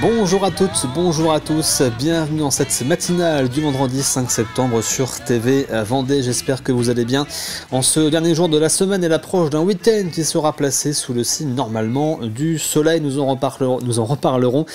Bonjour à toutes, bonjour à tous, bienvenue dans cette matinale du vendredi 5 septembre sur TV Vendée. J'espère que vous allez bien en ce dernier jour de la semaine et l'approche d'un week-end qui sera placé sous le signe normalement du soleil. Nous en reparlerons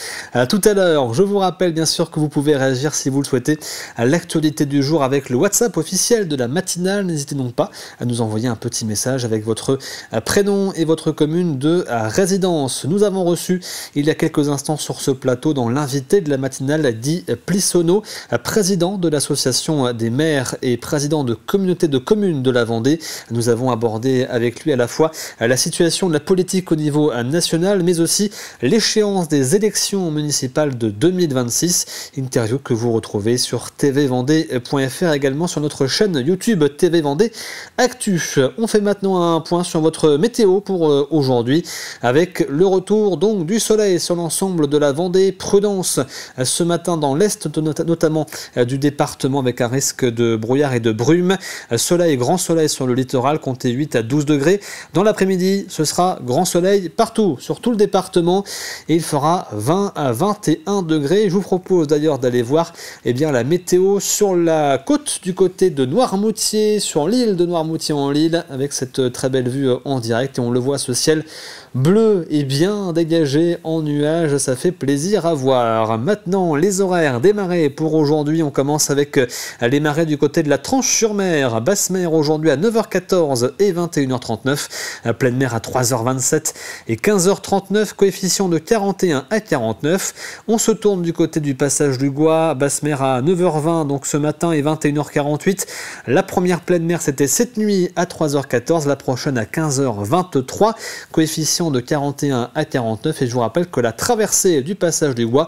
tout à l'heure. Je vous rappelle bien sûr que vous pouvez réagir si vous le souhaitez à l'actualité du jour avec le WhatsApp officiel de la matinale. N'hésitez donc pas à nous envoyer un petit message avec votre prénom et votre commune de résidence. Nous avons reçu il y a quelques instants sur ce plateau dans l'invité de la matinale Guy Plissonneau, président de l'association des maires et président de communauté de communes de la Vendée. Nous avons abordé avec lui à la fois la situation de la politique au niveau national, mais aussi l'échéance des élections municipales de 2026. Interview que vous retrouvez sur tvvendée.fr, également sur notre chaîne YouTube TV Vendée Actu. On fait maintenant un point sur votre météo pour aujourd'hui, avec le retour donc du soleil sur l'ensemble de la Vendée. Prudence ce matin dans l'est notamment du département, avec un risque de brouillard et de brume. Soleil, grand soleil sur le littoral, comptez 8 à 12 degrés. Dans l'après-midi, ce sera grand soleil partout, sur tout le département, et il fera 20 à 21 degrés. Je vous propose d'ailleurs d'aller voir la météo sur la côte du côté de Noirmoutier, sur l'île de Noirmoutier en Lille, avec cette très belle vue en direct, et on le voit, ce ciel bleu et bien dégagé en nuages, ça fait plaisir à voir. Maintenant, les horaires des marées pour aujourd'hui. On commence avec les marées du côté de la Tranche-sur-Mer. Basse mer aujourd'hui à 9h14 et 21h39. Pleine mer à 3h27 et 15h39. Coefficient de 41 à 49. On se tourne du côté du passage du Gois. Basse mer à 9h20 donc ce matin et 21h48. La première pleine mer, c'était cette nuit à 3h14. La prochaine à 15h23. Coefficient de 41 à 49, et je vous rappelle que la traversée du passage du Gois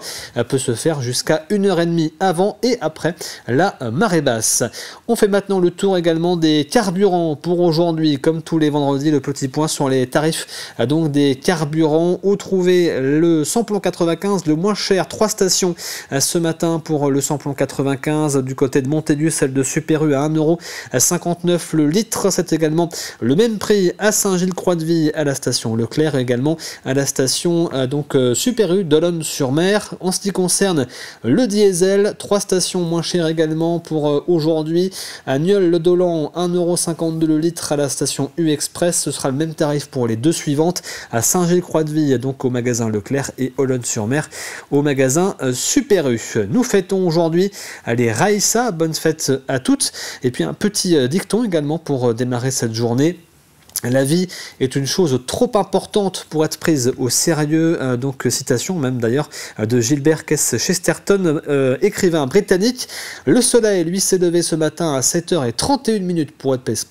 peut se faire jusqu'à 1h30 avant et après la marée basse. On fait maintenant le tour également des carburants pour aujourd'hui. Comme tous les vendredis, le petit point sur les tarifs donc des carburants. Où trouver le samplon 95 le moins cher? 3 stations ce matin pour le samplon 95 du côté de Montaigu, celle de Super U à 1,59 € le litre. C'est également le même prix à Saint-Gilles-Croix-de-Vie à la station Leclerc, également à la station Super U d'Olonne-sur-Mer. En ce qui concerne le diesel, 3 stations moins chères également pour aujourd'hui. À Nieul-le-Dolan, 1,52 € le litre à la station U-Express. Ce sera le même tarif pour les deux suivantes. À Saint-Gilles-Croix-de-Vie, donc au magasin Leclerc, et Olonne-sur-Mer au magasin Super U. Nous fêtons aujourd'hui les Raïssa. Bonne fête à toutes. Et puis un petit dicton également pour démarrer cette journée. La vie est une chose trop importante pour être prise au sérieux. Donc citation même d'ailleurs de Gilbert Keith Chesterton, écrivain britannique. Le soleil, lui, s'est levé ce matin à 7h31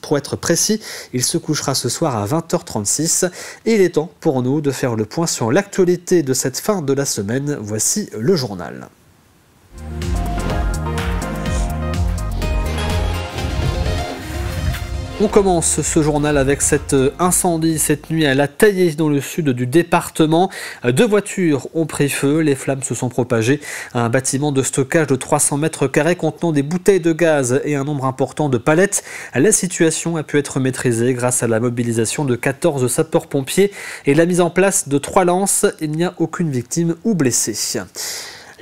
pour être précis. Il se couchera ce soir à 20h36. Et il est temps pour nous de faire le point sur l'actualité de cette fin de la semaine. Voici le journal. On commence ce journal avec cet incendie cette nuit à La Taillée dans le sud du département. 2 voitures ont pris feu. Les flammes se sont propagées à un bâtiment de stockage de 300 mètres carrés contenant des bouteilles de gaz et un nombre important de palettes. La situation a pu être maîtrisée grâce à la mobilisation de 14 sapeurs-pompiers et la mise en place de 3 lances. Il n'y a aucune victime ou blessé.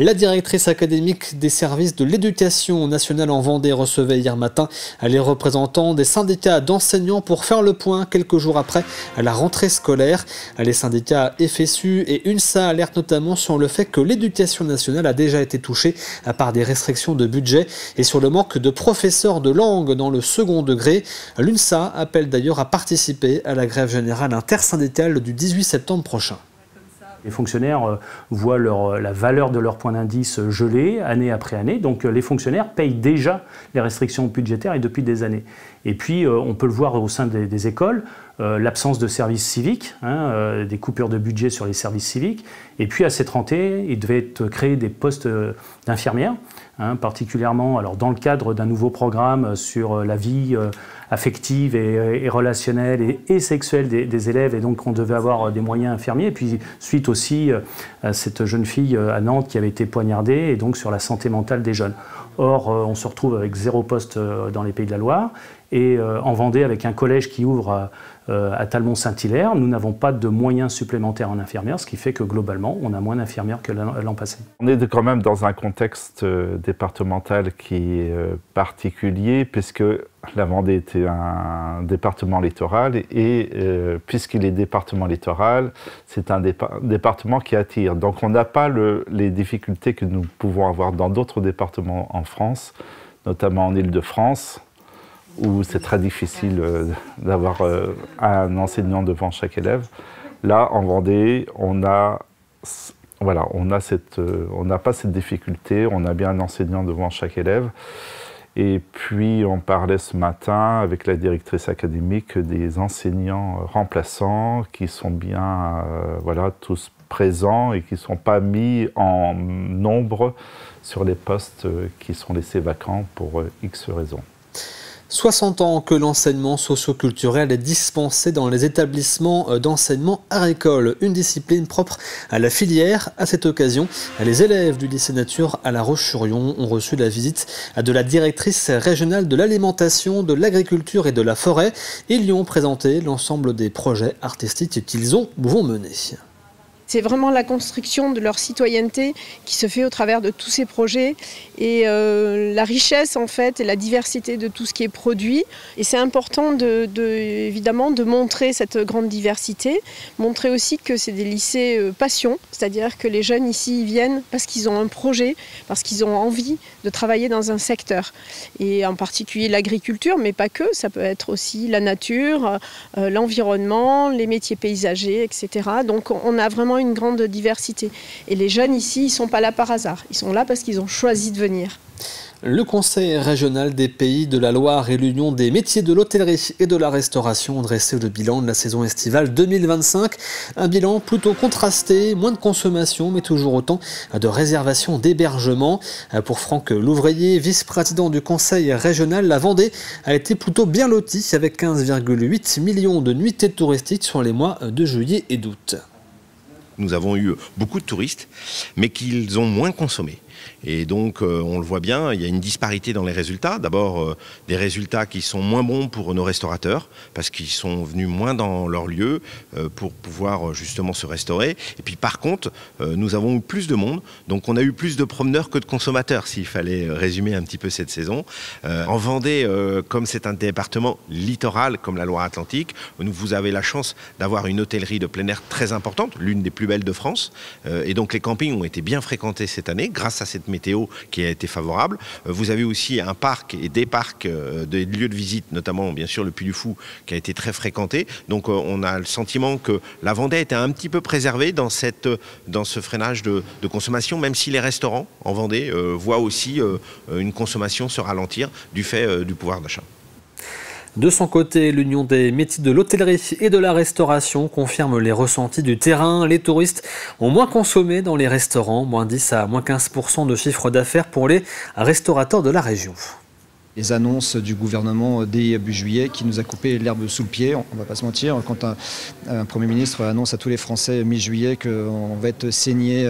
La directrice académique des services de l'éducation nationale en Vendée recevait hier matin les représentants des syndicats d'enseignants pour faire le point quelques jours après la rentrée scolaire. Les syndicats FSU et UNSA alertent notamment sur le fait que l'éducation nationale a déjà été touchée par des restrictions de budget et sur le manque de professeurs de langue dans le second degré. L'UNSA appelle d'ailleurs à participer à la grève générale intersyndicale du 18 septembre prochain. Les fonctionnaires voient la valeur de leur point d'indice gelée année après année. Donc les fonctionnaires payent déjà les restrictions budgétaires et depuis des années. Et puis on peut le voir au sein des écoles, l'absence de services civiques, des coupures de budget sur les services civiques. Et puis à cette rentrée, il devait être créé des postes d'infirmières, particulièrement alors, dans le cadre d'un nouveau programme sur la vie affective et relationnelle et sexuelle des élèves. Et donc on devait avoir des moyens infirmiers. Et puis suite aussi à cette jeune fille à Nantes qui avait été poignardée, et donc sur la santé mentale des jeunes. Or, on se retrouve avec 0 poste dans les Pays de la Loire, et en Vendée avec un collège qui ouvre à Talmont-Saint-Hilaire, nous n'avons pas de moyens supplémentaires en infirmières, ce qui fait que globalement, on a moins d'infirmières que l'an passé. On est quand même dans un contexte départemental qui est particulier, puisque la Vendée était un département littoral et puisqu'il est département littoral, c'est un département qui attire. Donc on n'a pas les difficultés que nous pouvons avoir dans d'autres départements en France, notamment en Île-de-France, où c'est très difficile d'avoir un enseignant devant chaque élève. Là, en Vendée, on n'a pas cette difficulté, on a bien un enseignant devant chaque élève. Et puis, on parlait ce matin avec la directrice académique des enseignants remplaçants qui sont bien tous présents et qui ne sont pas mis en nombre sur les postes qui sont laissés vacants pour X raisons. 60 ans que l'enseignement socio-culturel est dispensé dans les établissements d'enseignement agricole, une discipline propre à la filière. À cette occasion, les élèves du lycée Nature à La Roche-sur-Yon ont reçu la visite de la directrice régionale de l'alimentation, de l'agriculture et de la forêt. Ils lui ont présenté l'ensemble des projets artistiques qu'ils vont mener. C'est vraiment la construction de leur citoyenneté qui se fait au travers de tous ces projets et la richesse en fait et la diversité de tout ce qui est produit. Et c'est important évidemment de montrer cette grande diversité, montrer aussi que c'est des lycées passion, c'est-à-dire que les jeunes ici ils viennent parce qu'ils ont un projet, parce qu'ils ont envie de travailler dans un secteur. Et en particulier l'agriculture, mais pas que, ça peut être aussi la nature, l'environnement, les métiers paysagers, etc. Donc on a vraiment une grande diversité. Et les jeunes ici, ils ne sont pas là par hasard. Ils sont là parce qu'ils ont choisi de venir. Le Conseil régional des Pays de la Loire et l'Union des métiers de l'hôtellerie et de la restauration ont dressé le bilan de la saison estivale 2025. Un bilan plutôt contrasté, moins de consommation, mais toujours autant de réservations d'hébergement. Pour Franck Louvrier, vice-président du Conseil régional, la Vendée a été plutôt bien lotie avec 15,8 millions de nuitées touristiques sur les mois de juillet et d'août. Nous avons eu beaucoup de touristes, mais qu'ils ont moins consommé. Et donc, on le voit bien, il y a une disparité dans les résultats. D'abord, des résultats qui sont moins bons pour nos restaurateurs, parce qu'ils sont venus moins dans leur lieu pour pouvoir justement se restaurer. Et puis par contre, nous avons eu plus de monde, donc on a eu plus de promeneurs que de consommateurs, s'il fallait résumer un petit peu cette saison. En Vendée, comme c'est un département littoral, comme la Loire-Atlantique, vous avez la chance d'avoir une hôtellerie de plein air très importante, l'une des plus belles de France. Et donc les campings ont été bien fréquentés cette année, grâce à cette météo qui a été favorable. Vous avez aussi un parc et des parcs, des lieux de visite, notamment bien sûr le Puy du Fou qui a été très fréquenté. Donc on a le sentiment que la Vendée était un petit peu préservée dans ce freinage de consommation, même si les restaurants en Vendée voient aussi une consommation se ralentir du fait du pouvoir d'achat. De son côté, l'Union des métiers de l'hôtellerie et de la restauration confirme les ressentis du terrain. Les touristes ont moins consommé dans les restaurants, moins 10 à moins 15% de chiffre d'affaires pour les restaurateurs de la région. Les annonces du gouvernement début juillet qui nous a coupé l'herbe sous le pied, on ne va pas se mentir. Quand un Premier ministre annonce à tous les Français mi-juillet qu'on va être saigné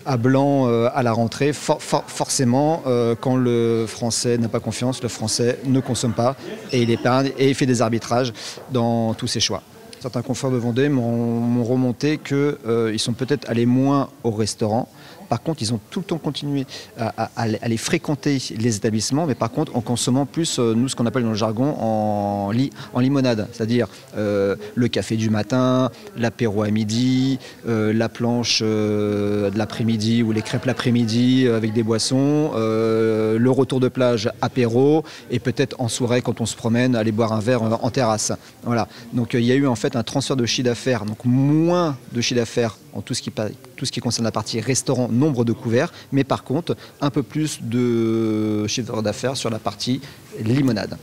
à blanc à la rentrée, forcément, quand le Français n'a pas confiance, le Français ne consomme pas et il épargne et il fait des arbitrages dans tous ses choix. Certains confrères de Vendée m'ont remonté qu'ils sont peut-être allés moins au restaurant. Par contre, ils ont tout le temps continué à aller fréquenter les établissements, mais par contre en consommant plus, nous, ce qu'on appelle dans le jargon, en limonade. C'est-à-dire le café du matin, l'apéro à midi, la planche de l'après-midi ou les crêpes l'après-midi avec des boissons, le retour de plage apéro et peut-être en soirée quand on se promène, aller boire un verre en terrasse. Voilà. Donc il y a eu en fait un transfert de chiffre d'affaires, donc moins de chiffre d'affaires en tout ce qui concerne la partie restaurant, nombre de couverts, mais par contre un peu plus de chiffre d'affaires sur la partie limonade.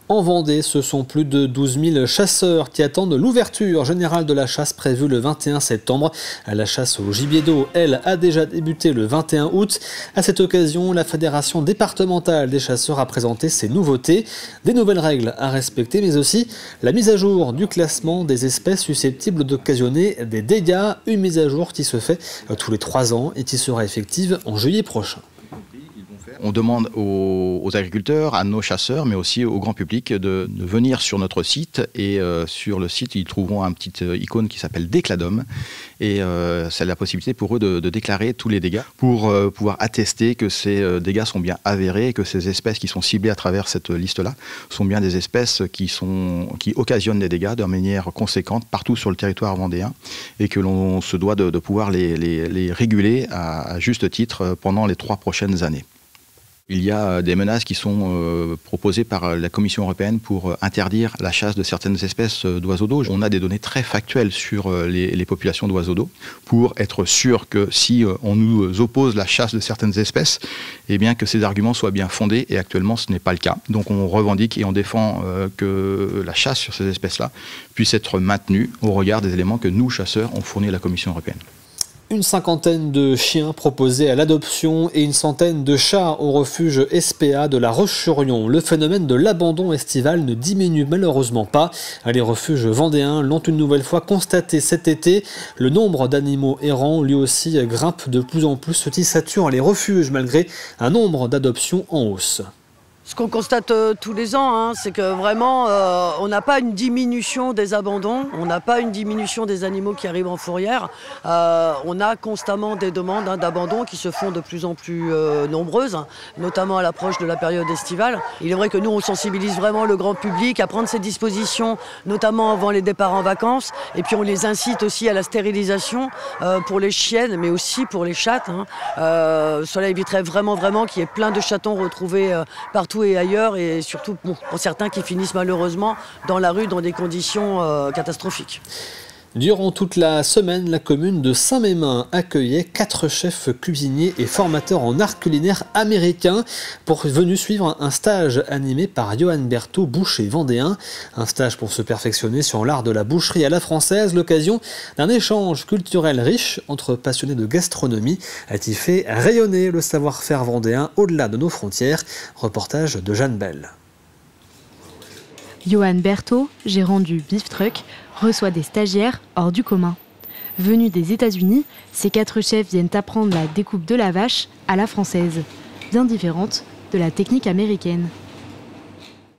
En Vendée, ce sont plus de 12 000 chasseurs qui attendent l'ouverture générale de la chasse prévue le 21 septembre. La chasse au gibier d'eau, elle, a déjà débuté le 21 août. À cette occasion, la Fédération départementale des chasseurs a présenté ses nouveautés, des nouvelles règles à respecter, mais aussi la mise à jour du classement des espèces susceptibles d'occasionner des dégâts. Une mise à jour qui se fait tous les 3 ans et qui sera effective en juillet prochain. On demande aux agriculteurs, à nos chasseurs, mais aussi au grand public de venir sur notre site. Et sur le site, ils trouveront un petit icône qui s'appelle Décladom. Et c'est la possibilité pour eux de déclarer tous les dégâts pour pouvoir attester que ces dégâts sont bien avérés et que ces espèces qui sont ciblées à travers cette liste-là sont bien des espèces qui occasionnent des dégâts de manière conséquente partout sur le territoire vendéen et que l'on se doit de pouvoir les réguler à juste titre pendant les 3 prochaines années. Il y a des menaces qui sont proposées par la Commission européenne pour interdire la chasse de certaines espèces d'oiseaux d'eau. On a des données très factuelles sur les populations d'oiseaux d'eau pour être sûr que si on nous oppose la chasse de certaines espèces, eh bien que ces arguments soient bien fondés et actuellement ce n'est pas le cas. Donc on revendique et on défend que la chasse sur ces espèces-là puisse être maintenue au regard des éléments que nous, chasseurs, ont fournis à la Commission européenne. Une 50aine de chiens proposés à l'adoption et une centaine de chats au refuge SPA de la Roche-sur-Yon. Le phénomène de l'abandon estival ne diminue malheureusement pas. Les refuges vendéens l'ont une nouvelle fois constaté cet été. Le nombre d'animaux errants, lui aussi, grimpe de plus en plus, ce qui sature les refuges malgré un nombre d'adoptions en hausse. Ce qu'on constate tous les ans, c'est que vraiment, on n'a pas une diminution des abandons, on n'a pas une diminution des animaux qui arrivent en fourrière. On a constamment des demandes d'abandon qui se font de plus en plus nombreuses, notamment à l'approche de la période estivale. Il est vrai que nous, on sensibilise vraiment le grand public à prendre ces dispositions, notamment avant les départs en vacances. Et puis on les incite aussi à la stérilisation pour les chiennes, mais aussi pour les chattes. Cela éviterait vraiment qu'il y ait plein de chatons retrouvés partout et ailleurs, et surtout pour certains qui finissent malheureusement dans la rue dans des conditions catastrophiques. Durant toute la semaine, la commune de Saint-Mémin accueillait 4 chefs cuisiniers et formateurs en art culinaire américain venus suivre un stage animé par Johan Berthaud, boucher vendéen. Un stage pour se perfectionner sur l'art de la boucherie à la française, l'occasion d'un échange culturel riche entre passionnés de gastronomie qui fait rayonner le savoir-faire vendéen au-delà de nos frontières. Reportage de Jeanne Bell. Johan Berthaud, gérant du Beef Truck, reçoit des stagiaires hors du commun. Venus des États-Unis, ces 4 chefs viennent apprendre la découpe de la vache à la française, bien différente de la technique américaine.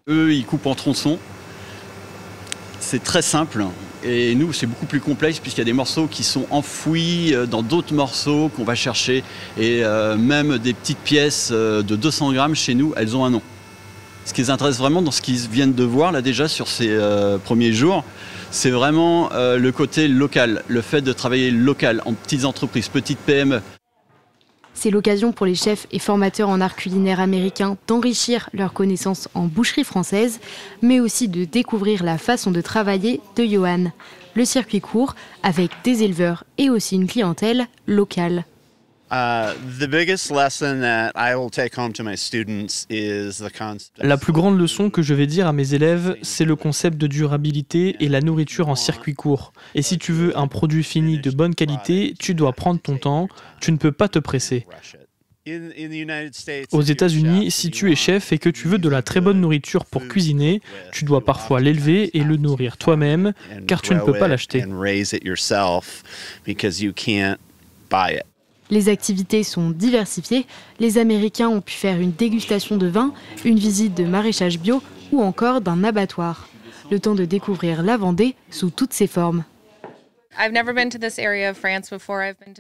Eux, ils coupent en tronçons. C'est très simple. Et nous, c'est beaucoup plus complexe puisqu'il y a des morceaux qui sont enfouis dans d'autres morceaux qu'on va chercher. Et même des petites pièces de 200 grammes, chez nous, elles ont un nom. Ce qui les intéresse vraiment dans ce qu'ils viennent de voir là déjà sur ces premiers jours, c'est vraiment le côté local, le fait de travailler local, en petites entreprises, petites PME. C'est l'occasion pour les chefs et formateurs en art culinaire américain d'enrichir leurs connaissances en boucherie française, mais aussi de découvrir la façon de travailler de Johan. Le circuit court avec des éleveurs et aussi une clientèle locale. La plus grande leçon que je vais dire à mes élèves, c'est le concept de durabilité et la nourriture en circuit court. Et si tu veux un produit fini de bonne qualité, tu dois prendre ton temps, tu ne peux pas te presser. Aux États-Unis, si tu es chef et que tu veux de la très bonne nourriture pour cuisiner, tu dois parfois l'élever et le nourrir toi-même, car tu ne peux pas l'acheter. Les activités sont diversifiées. Les Américains ont pu faire une dégustation de vin, une visite de maraîchage bio ou encore d'un abattoir. Le temps de découvrir la Vendée sous toutes ses formes.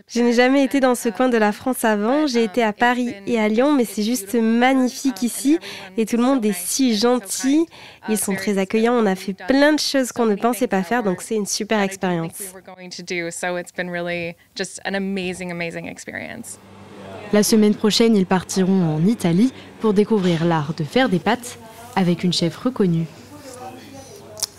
Je n'ai jamais été dans ce coin de la France avant. J'ai été à Paris et à Lyon, mais c'est juste magnifique ici. Et tout le monde est si gentil. Ils sont très accueillants. On a fait plein de choses qu'on ne pensait pas faire, donc c'est une super expérience. La semaine prochaine, ils partiront en Italie pour découvrir l'art de faire des pâtes avec une chef reconnue.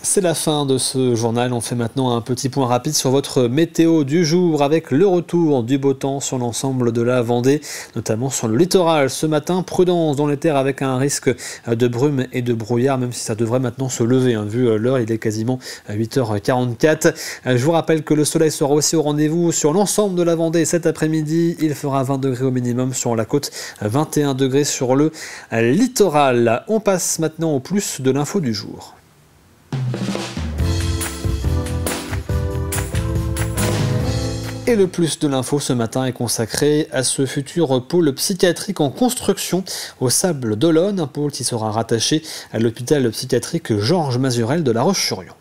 C'est la fin de ce journal. On fait maintenant un petit point rapide sur votre météo du jour avec le retour du beau temps sur l'ensemble de la Vendée, notamment sur le littoral. Ce matin, prudence dans les terres avec un risque de brume et de brouillard, même si ça devrait maintenant se lever. Vu l'heure, il est quasiment à 8h44. Je vous rappelle que le soleil sera aussi au rendez-vous sur l'ensemble de la Vendée cet après-midi. Il fera 20 degrés au minimum sur la côte, 21 degrés sur le littoral. On passe maintenant au plus de l'info du jour. Et le plus de l'info ce matin est consacré à ce futur pôle psychiatrique en construction au Sables d'Olonne, un pôle qui sera rattaché à l'hôpital psychiatrique Georges Mazurel de La Roche-sur-Yon.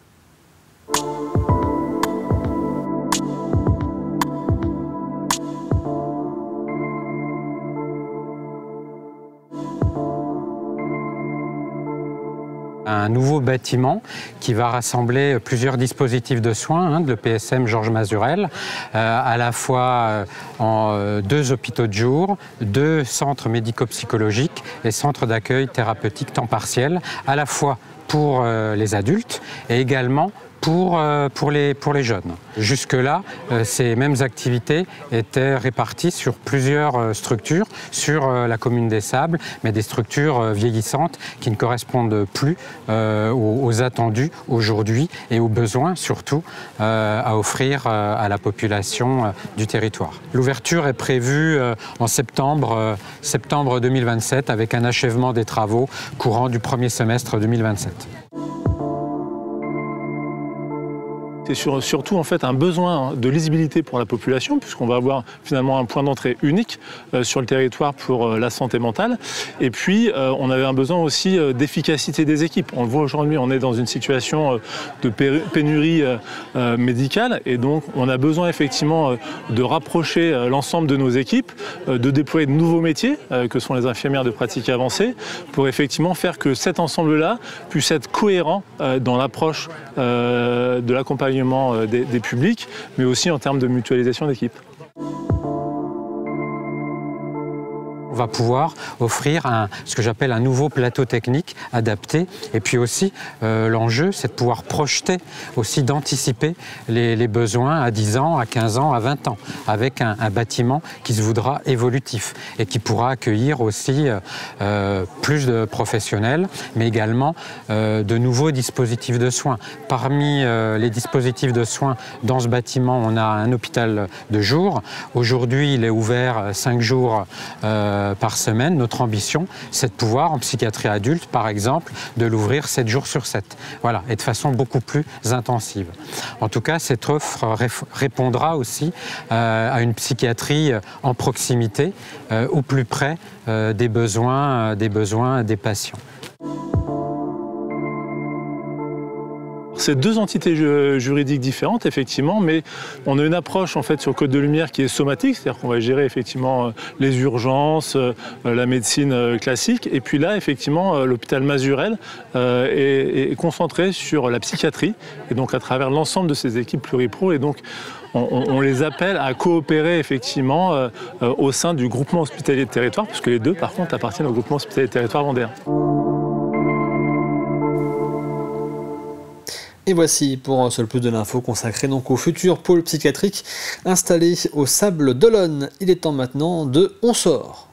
Un nouveau bâtiment qui va rassembler plusieurs dispositifs de soins de l'EPSM Georges Mazurel, à la fois en 2 hôpitaux de jour, 2 centres médico-psychologiques et centres d'accueil thérapeutique temps partiel, à la fois pour les adultes et également pour les jeunes. Jusque-là, ces mêmes activités étaient réparties sur plusieurs structures sur la commune des Sables, mais des structures vieillissantes qui ne correspondent plus aux attendus aujourd'hui et aux besoins surtout à offrir à la population du territoire. L'ouverture est prévue en septembre 2027 avec un achèvement des travaux courant du premier semestre 2027. C'est surtout en fait un besoin de lisibilité pour la population, puisqu'on va avoir finalement un point d'entrée unique sur le territoire pour la santé mentale. Et puis on avait un besoin aussi d'efficacité des équipes. On le voit aujourd'hui, on est dans une situation de pénurie médicale, et donc on a besoin effectivement de rapprocher l'ensemble de nos équipes, de déployer de nouveaux métiers, que sont les infirmières de pratique avancée, pour effectivement faire que cet ensemble-là puisse être cohérent dans l'approche de l'accompagnement des publics, mais aussi en termes de mutualisation d'équipe. On va pouvoir offrir ce que j'appelle un nouveau plateau technique adapté. Et puis aussi, l'enjeu, c'est de pouvoir projeter, aussi d'anticiper les besoins à 10 ans, à 15 ans, à 20 ans, avec un bâtiment qui se voudra évolutif et qui pourra accueillir aussi plus de professionnels, mais également de nouveaux dispositifs de soins. Parmi les dispositifs de soins dans ce bâtiment, on a un hôpital de jour. Aujourd'hui, il est ouvert 5 jours par semaine. Notre ambition, c'est de pouvoir, en psychiatrie adulte, par exemple, de l'ouvrir 7 jours sur 7. Voilà, et de façon beaucoup plus intensive. En tout cas, cette offre répondra aussi à une psychiatrie en proximité, au plus près des besoins des patients. C'est 2 entités juridiques différentes, effectivement, mais on a une approche en fait sur Côte de Lumière qui est somatique, c'est-à-dire qu'on va gérer effectivement les urgences, la médecine classique, et puis là, effectivement, l'hôpital Mazurel est concentré sur la psychiatrie, et donc à travers l'ensemble de ces équipes pluripro, et donc on les appelle à coopérer effectivement au sein du groupement hospitalier de territoire, puisque les 2, par contre, appartiennent au groupement hospitalier de territoire vendéen. Et voici pour ce plus de l'info consacré donc au futur pôle psychiatrique installé au Sables d'Olonne. Il est temps maintenant de On sort.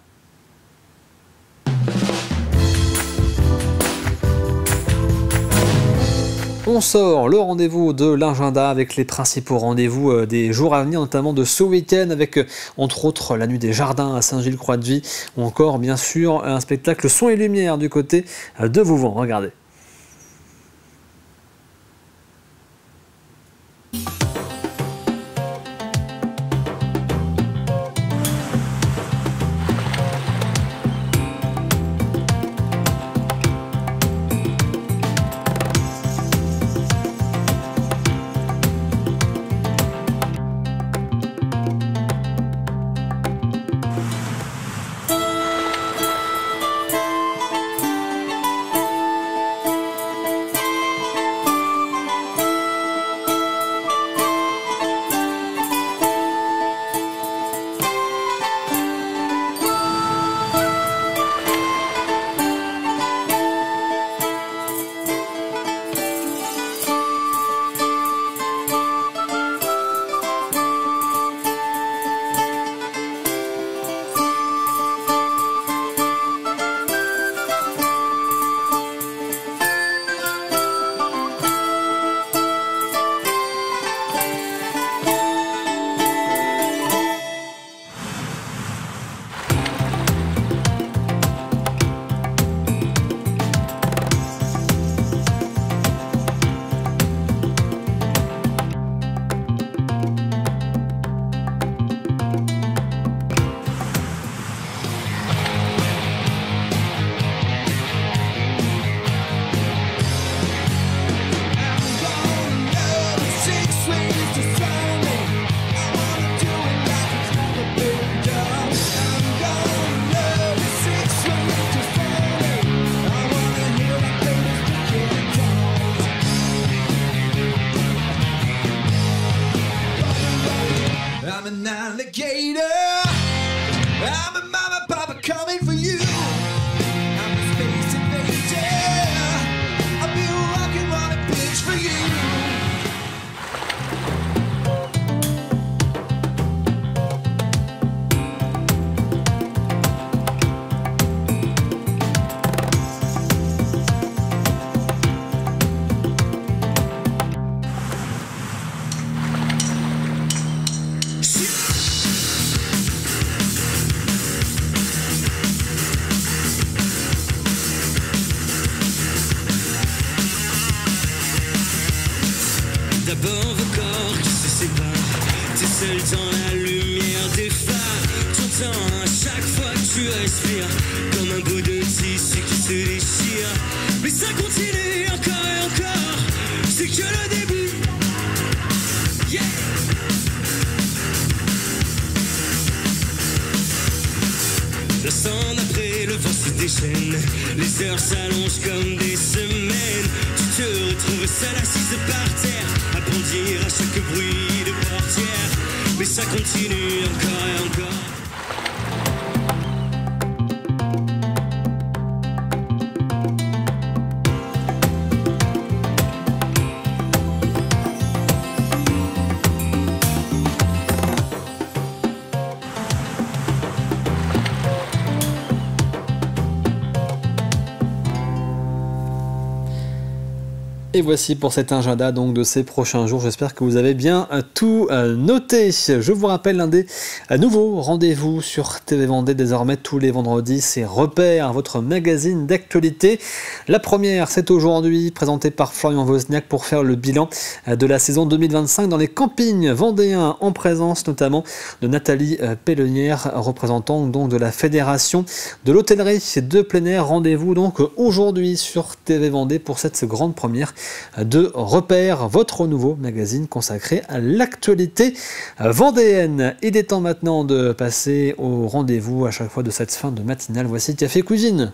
On sort, le rendez-vous de l'agenda avec les principaux rendez-vous des jours à venir, notamment de ce week-end avec entre autres la nuit des jardins à Saint-Gilles-Croix-de-Vie ou encore bien sûr un spectacle son et lumière du côté de Vouvant. Regardez. d'abord vos corps qui se séparent. T'es seul dans la lumière des phares. T'entends à chaque fois que tu respires comme un bout de tissu qui se déchire. Mais ça continue encore et encore. C'est que le début. Yeah. L'instant d'après, le vent se déchaîne. Les heures s'allongent comme des semaines. Tu te retrouves seule assise par terre, à bondir à chaque bruit de portière. Mais ça continue encore et encore. Et voici pour cet agenda donc de ces prochains jours. J'espère que vous avez bien tout noté. Je vous rappelle l'un des nouveaux rendez-vous sur TV Vendée désormais tous les vendredis. C'est Repères, votre magazine d'actualité. La première, c'est aujourd'hui, présentée par Florian Wozniak pour faire le bilan de la saison 2025 dans les campings vendéens, en présence notamment de Nathalie Pellenière, représentant donc de la Fédération de l'hôtellerie de plein air. Rendez-vous donc aujourd'hui sur TV Vendée pour cette grande première de Repères, votre nouveau magazine consacré à l'actualité vendéenne. Il est temps maintenant de passer au rendez-vous à chaque fois de cette fin de matinale. Voici Café Cuisine.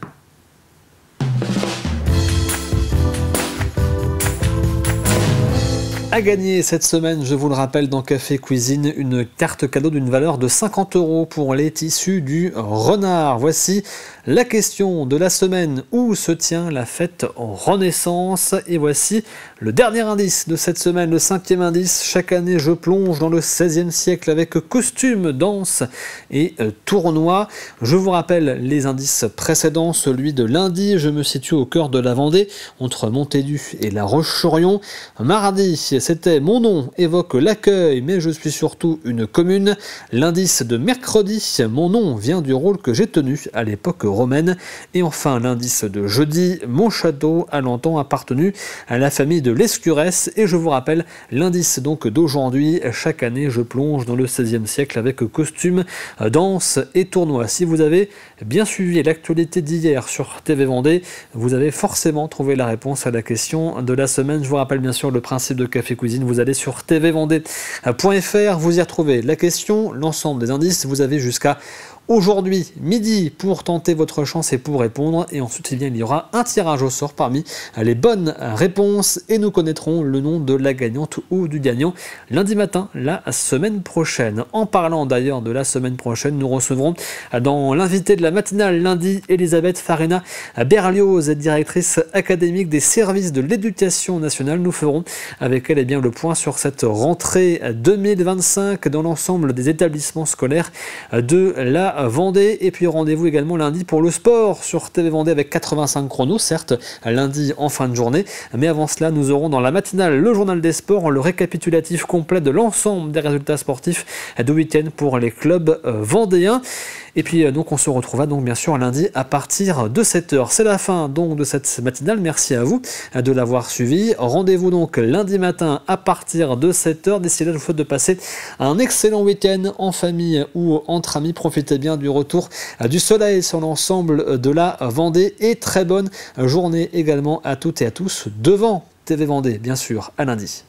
À gagner cette semaine, je vous le rappelle, dans Café Cuisine, une carte cadeau d'une valeur de 50 € pour les tissus du Renard. Voici la question de la semaine: où se tient la fête Renaissance? Et voici le dernier indice de cette semaine, le 5e indice. Chaque année, je plonge dans le 16e siècle avec costume, danse et tournoi. Je vous rappelle les indices précédents. Celui de lundi, je me situe au cœur de la Vendée, entre Montaigu et La Roche-sur-Yon. Mardi, c'était mon nom évoque l'accueil, mais je suis surtout une commune. L'indice de mercredi, mon nom vient du rôle que j'ai tenu à l'époque romaine. Et enfin, l'indice de jeudi, mon château a longtemps appartenu à la famille de l'Escurès. Et je vous rappelle l'indice donc d'aujourd'hui: chaque année, je plonge dans le 16e siècle avec costume, danse et tournoi. Si vous avez bien suivi l'actualité d'hier sur TV Vendée, vous avez forcément trouvé la réponse à la question de la semaine. Je vous rappelle bien sûr le principe de Café Cuisine. Vous allez sur tvvendée.fr, vous y retrouvez la question, l'ensemble des indices. Vous avez jusqu'à aujourd'hui, midi, pour tenter votre chance et pour répondre. Et ensuite, il y aura un tirage au sort parmi les bonnes réponses. Et nous connaîtrons le nom de la gagnante ou du gagnant lundi matin, la semaine prochaine. En parlant d'ailleurs de la semaine prochaine, nous recevrons dans l'invité de la matinale lundi, Elisabeth Farina Berlioz, directrice académique des services de l'éducation nationale. Nous ferons avec elle le point sur cette rentrée 2025 dans l'ensemble des établissements scolaires de la Vendée. Et puis rendez-vous également lundi pour le sport sur TV Vendée avec 85 chronos, certes lundi en fin de journée, mais avant cela nous aurons dans la matinale le journal des sports, le récapitulatif complet de l'ensemble des résultats sportifs de week-end pour les clubs vendéens. Et puis donc on se retrouvera donc bien sûr lundi à partir de 7h. C'est la fin donc de cette matinale. Merci à vous de l'avoir suivi. Rendez-vous donc lundi matin à partir de 7h. D'ici là, je vous souhaite de passer un excellent week-end en famille ou entre amis. Profitez bien du retour du soleil sur l'ensemble de la Vendée et très bonne journée également à toutes et à tous devant TV Vendée, bien sûr, à lundi.